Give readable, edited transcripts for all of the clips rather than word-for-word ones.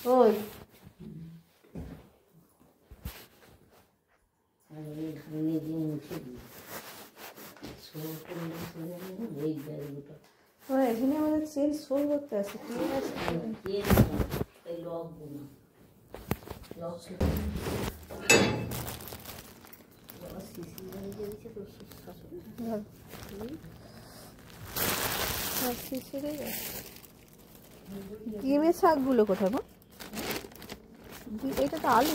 ওই এখানে আমাদের চেন শোল করতে আছে ডিমের শাকগুলো কোথায় মা? এটা তো আলু,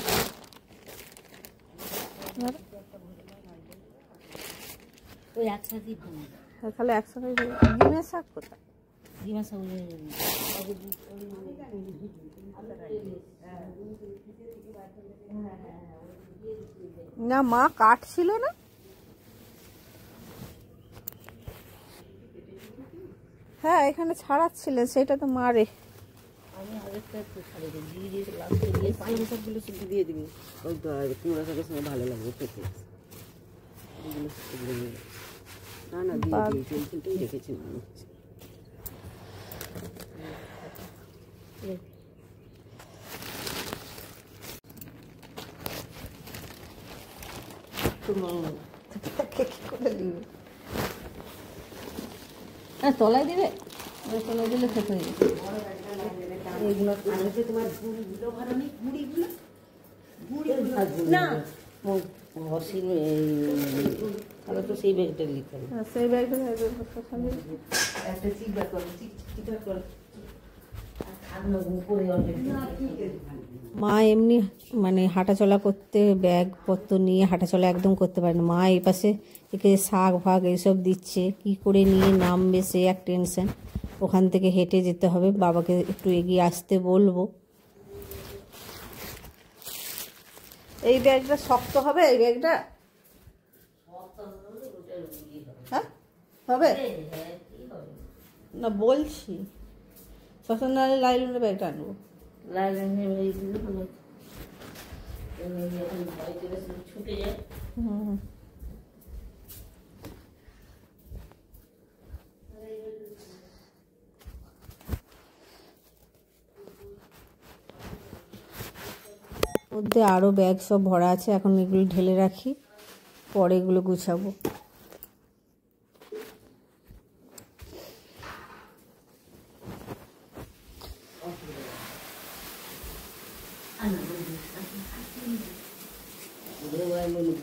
ওই একসাথেই তাহলে একসাথে ডিমের শাক কোথায়? ডিমের শাক না মা কাটছিল না, হ্যাঁ এখানে ছাড়াচ্ছিলেন সেটা তো মারে। আমি আরেকটা একটু ছাড়িয়ে দিই, দিয়ে দিয়ে লাস্টে দিয়ে পাঁচ শাকগুলো শুধু দিয়ে দিবি। ওই তো আর কুমড়া শাকের সঙ্গে ভালো লাগবে খেতে। এগুলো না না দিয়ে দিয়ে তেলটাই রেখেছি মনে হচ্ছে। তলায় দিবে, ওই তলায় দিলে খেতে হয়ে যাবে। এইগুলো তোমার গুঁড়িগুলো ভালো নেই, গুঁড়িগুলো না তাহলে তো সেই ব্যাগটা নিতে হবে, সেই ব্যাগটা একটা চিকটা করো, চিকটা করো। মা এমনি মানে হাঁটাচলা করতে ব্যাগপত্র নিয়ে হাঁটাচলা একদম করতে পারে না। মা এই পাশে একে শাক ফাক এইসব দিচ্ছে, কি করে নিয়ে নামবে সে এক টেনশন। ওখান থেকে হেঁটে যেতে হবে, বাবাকে একটু এগিয়ে আসতে বলবো। এই ব্যাগটা শক্ত হবে, এই ব্যাগটা হ্যাঁ হবে না বলছি, শক্ত নাহলে লাইলনের ব্যাগটা আনবো। ছুটে যায়। মধ্যে আরও ব্যাগ সব ভরা আছে, এখন এগুলো ঢেলে রাখি, পরে এগুলো গুছাবো।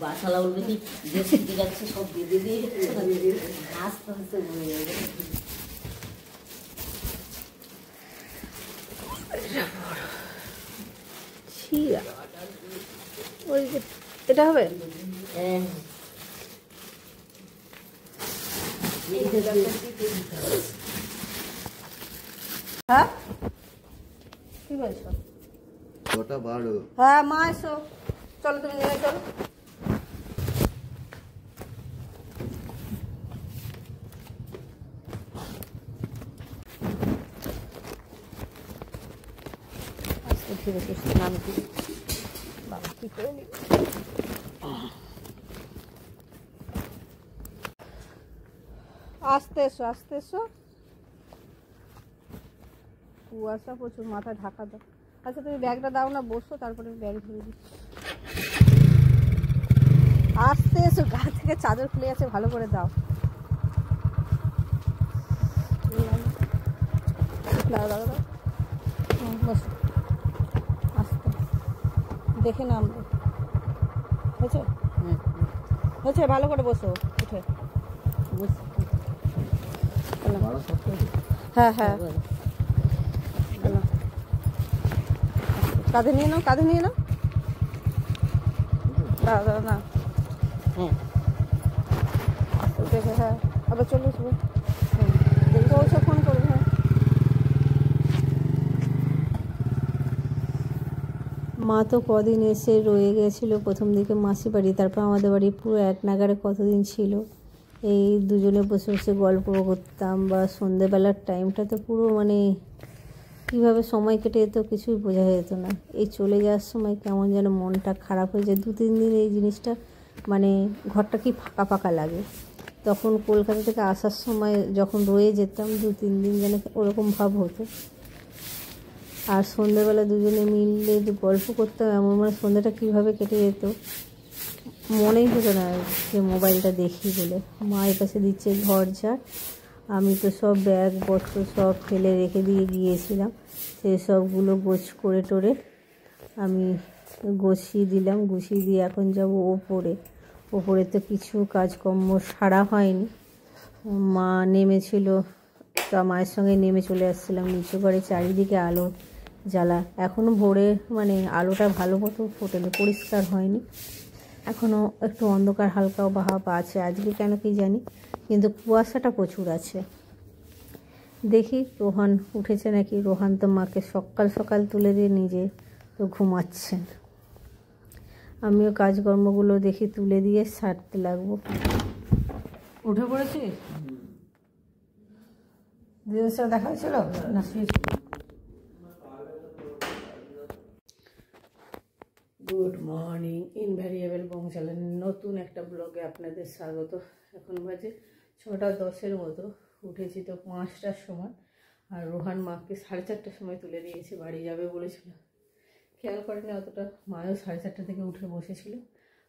বাসালা বলবে কি যে শিখে যাচ্ছে সব দিয়ে দিয়ে আস্তে আস্তে বলে যাবে। ওই যে এটা হবে, হ্যাঁ কি বলছো? হ্যাঁ মা এসো, চলো তুমি নিয়ে চলো। আজকে ধীরে ধীরে নাম কি বাবা কি করে নিব। আস্তে এসো, আস্তে এসো, কুয়াশা প্রচুর, মাথা ঢাকা দাও। আচ্ছা তুমি ব্যাগটা দাও না, বসো, তারপরে ব্যাগ ধরে দিচ্ছি। আস্তে এসো, গা থেকে চাদর খুলে আছে, ভালো করে দাও। দাও দাও দাও, বসো আস্তে, দেখে নামবে। হয়েছে হয়েছে, ভালো করে বসো উঠে। হ্যাঁ হ্যাঁ কাঁধে নিয়ে নাও, কাঁধে নিয়ে নাও, দাদা না হ্যাঁ দেখে, হ্যাঁ আবার চলে আসবে, দেখে ওসব ফোন করবে। হ্যাঁ মা তো কদিন এসে রয়ে গেছিলো, প্রথম দিকে মাসি বাড়ি, তারপর আমাদের বাড়ি, পুরো এক নাগারে কতদিন ছিল। এই দুজনে বসে বসে গল্প করতাম, বা সন্ধেবেলার টাইমটা তো পুরো মানে কীভাবে সময় কেটে যেত কিছুই বোঝা যেত না। এই চলে যাওয়ার সময় কেমন যেন মনটা খারাপ হয়ে যায়, 2-3 দিন এই জিনিসটা মানে ঘরটা কি ফাঁকা ফাঁকা লাগে। তখন কলকাতা থেকে আসার সময় যখন রয়ে যেতাম 2-3 দিন যেন ওরকম ভাব হতো। আর সন্ধ্যেবেলা দুজনে মিলে যে গল্প করতাম, এমন মানে সন্ধ্যাটা কীভাবে কেটে যেত মনেই হতো না যে মোবাইলটা দেখি বলে। মা এর পাশে দিচ্ছে ঘর ঝাড়, আমি তো সব ব্যাগ পত্র সব ফেলে রেখে দিয়ে গিয়েছিলাম, সেই সবগুলো গোছ করে টোরে আমি গুছিয়ে দিলাম। গুছিয়ে দিয়ে এখন যাব ওপরে। ওপরে তো কিছু কাজকর্ম সারা হয়নি, মা নেমেছিল, তা মায়ের সঙ্গে নেমে চলে আসছিলাম নিচু ঘরে। চারিদিকে আলো জ্বালা, এখনও ভোরে মানে আলোটা ভালো মতো ফোটেনি, পরিষ্কার হয়নি, এখনও একটু অন্ধকার হালকা ভাব আছে। আজকে কেন কি জানি, কিন্তু কুয়াশাটা প্রচুর আছে। দেখি রোহান উঠেছে নাকি। রোহান তো মাকে সকাল সকাল তুলে দিয়ে নিজে তো ঘুমাচ্ছেন। আমিও কাজকর্মগুলো দেখি তুলে দিয়ে সারতে লাগবো। উঠে পড়েছিস? দিদির সাথে দেখা হয়েছিল না শুয়েছিল? গুড মর্নিং, ইনভ্যারিয়েবল বংশালের নতুন একটা ব্লগে আপনাদের স্বাগত। এখন বাজে 6:10 মতো। উঠেছি তো 5টার সময়, আর রোহান মাকে 4:30টার সময় তুলে দিয়েছে, বাড়ি যাবে বলেছিল, খেয়াল করেনি অতটা। মায়ও 4:30 থেকে উঠে বসেছিল।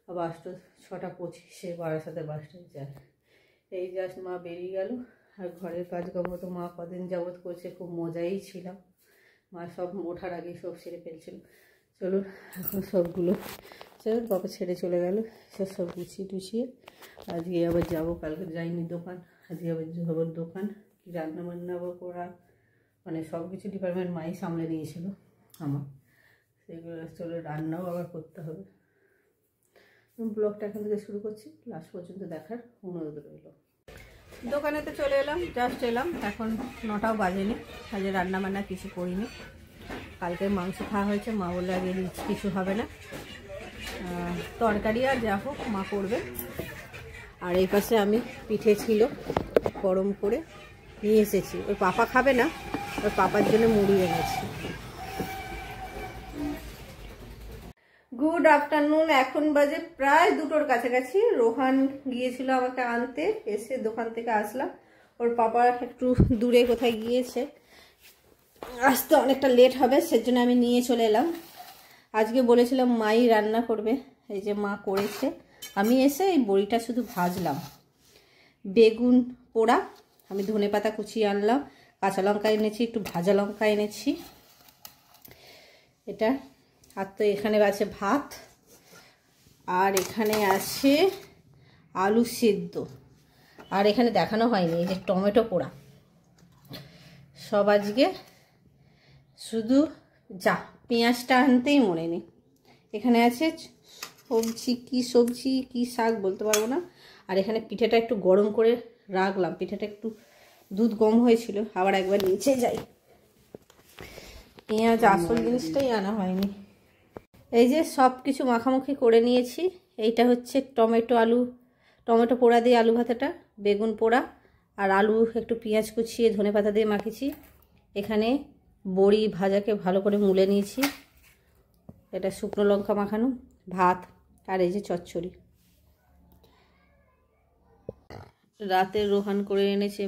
আর বাস তো 6:25, বারাসাতে বাসটা যায়। এই জাস্ট মা বেরিয়ে গেল। আর ঘরের কাজকর্ম তো মা কদিন যাবৎ করছে, খুব মজাই ছিলাম। মা সব ওঠার আগে সব সেরে ফেলছিল। চলুন এখন সবগুলো বাবা ছেড়ে চলে গেল, সব গুছিয়ে টুছিয়ে আজকে আবার যাবো। কালকে যাইনি দোকান, আজকে আবার যাবো দোকান। কি রান্না বান্না করা মানে সব কিছু ডিপার্টমেন্ট মাই সামলে নিয়েছিল আমার, সেগুলো চলো রান্নাও আবার করতে হবে। ব্লগটা এখন থেকে শুরু করছি, লাস্ট পর্যন্ত দেখার অনুরোধ রইল। দোকানেতে চলে এলাম, জাস্ট এলাম, এখন 9টাও বাজেনি। আজকে রান্না বান্না কিছু করিনি, কালকে মাংস খাওয়া হয়েছে। মা বললে আগে কিছু হবে না, তরকারি আর যা হোক মা করবে। আর এই পাশে আমি পিঠে ছিল গরম করে নিয়ে এসেছি, ওর পাপা খাবে না, ওর পাপার জন্য মুড়ি এনেছি। গুড আফটারনুন, এখন বাজে প্রায় 2টোর কাছাকাছি। রোহান গিয়েছিল আমাকে আনতে, এসে দোকান থেকে আসলাম। ওর পাপা একটু দূরে কোথায় গিয়েছে, আসতে অনেকটা লেট হবে, সেজন্য আমি নিয়ে চলে এলাম। আজকে বলেছিলাম মাই রান্না করবে, এই যে মা করেছে। আমি এসে এই বড়িটা শুধু ভাজলাম। বেগুন পোড়া, আমি ধনেপাতা কুচিয়ে আনলাম, কাঁচা লঙ্কা এনেছি, একটু ভাজা লঙ্কা এনেছি এটা। আর তো এখানে আছে ভাত, আর এখানে আছে আলু সিদ্ধ, আর এখানে দেখানো হয়নি এই যে টমেটো পোড়া। সব আজকে শুধু যা পেঁয়াজটা আনতেই মনে নেই। এখানে আছে সবজি কি শাক বলতে পারবো না। আর এখানে পিঠেটা একটু গরম করে রাখলাম, পিঠেটা একটু দুধ গরম হয়েছিল। আবার একবার নিচে যাই, পেঁয়াজ আসল জিনিসটাই আনা হয়নি। এই যে সব কিছু মাখামাখি করে নিয়েছি। এইটা হচ্ছে টমেটো পোড়া দিয়ে আলু ভাতাটা, বেগুন পোড়া আর আলু একটু পেঁয়াজ কুচিয়ে ধনেপাতা দিয়ে মাখিয়েছি। এখানে বড়ি ভাজাকে ভালো করে মুলে নিয়েছি, এটা শুকনো লঙ্কা মাখানো, ভাত, আর এই যে চচ্চড়ি। রাতে রোহান করে এনেছে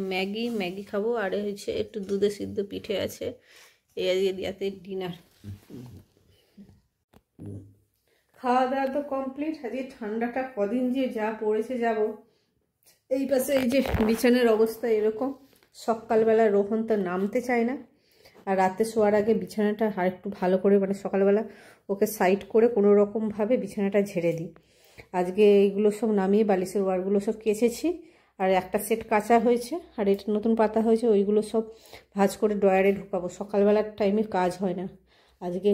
ম্যাগি খাবো, আর হচ্ছে একটু দুধে সিদ্ধ পিঠে আছে। এই আজকে রাতে ডিনার। খাওয়া দাওয়া তো কমপ্লিট। আজকে ঠান্ডাটা কদিন যে যা পড়েছে যাব। এই পাশে এই যে বিছানার অবস্থা এরকম, সকালবেলা রোহন তো নামতে চায় না, আর রাতে শোয়ার আগে বিছানাটা আর একটু ভালো করে মানে সকালবেলা ওকে সাইড করে কোনো রকমভাবে বিছানাটা ঝেড়ে দিই। আজকে এইগুলো সব নামিয়ে বালিশের ওয়ারগুলো সব কেচেছি, আর একটা সেট কাঁচা হয়েছে, আর এটা নতুন পাতা হয়েছে, ওইগুলো সব ভাঁজ করে ড্রয়ারে ঢুকাবো। সকালবেলার টাইমে কাজ হয় না, আজকে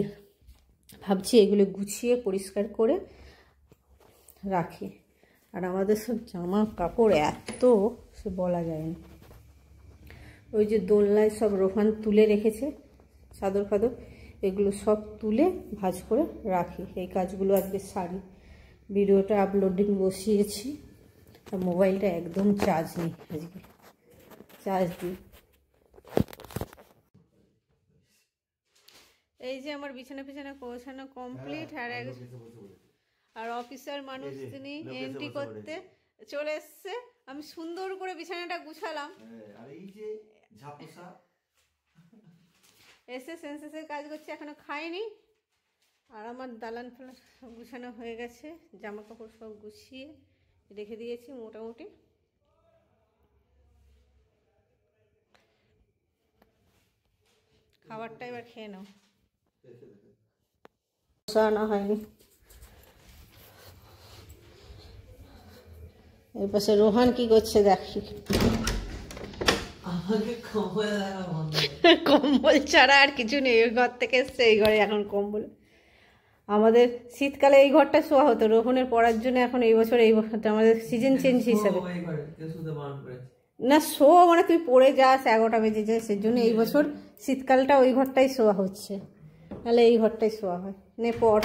ভাবছি এগুলো গুছিয়ে পরিষ্কার করে রাখি। আর আমাদের সব জামা কাপড় এত সে বলা যায় না। ওই যে দোলনায় সব রোহান তুলে রেখেছে, চাদর ফাদর, এগুলো সব তুলে ভাঁজ করে রাখি। এই কাজগুলো আজকে সারি। ভিডিওটা আপলোডিং বসিয়েছি, আর মোবাইলটা একদম চার্জ নেই, আজকে চার্জ দিই। এই যে আমার বিছানা পৌঁছানো কমপ্লিট। আর অফিসার মানুষ তিনি এন্ট্রি করতে চলে এসছে। আমি সুন্দর করে বিছানাটা গুছালাম। এসে সেন্সেসের কাজ করছে, এখনো খাইনি। আর আমার দালান ফালান সব গুছানো হয়ে গেছে, জামা কাপড় সব গুছিয়ে রেখে দিয়েছি মোটামুটি। খাবারটা এবার খেয়ে নাও। আনা হয়নি। এর পাশে রোহান কি করছে দেখি। কম্বল ছাড়া আর কিছু নেই, ওই ঘর থেকে এসছে এই ঘরে এখন কম্বল। আমাদের শীতকালে এই ঘরটা শোয়া হতো রোহনের পড়ার জন্য, এখন এই বছর এই ঘরটা আমাদের সিজন চেঞ্জ হিসাবে না শো, মানে তুই পড়ে যাস 11টা বেজে যায়, সেই জন্য এই বছর শীতকালটা ওই ঘরটাই শোয়া হচ্ছে, নাহলে এই ঘরটাই শোয়া হয়। নে পড়।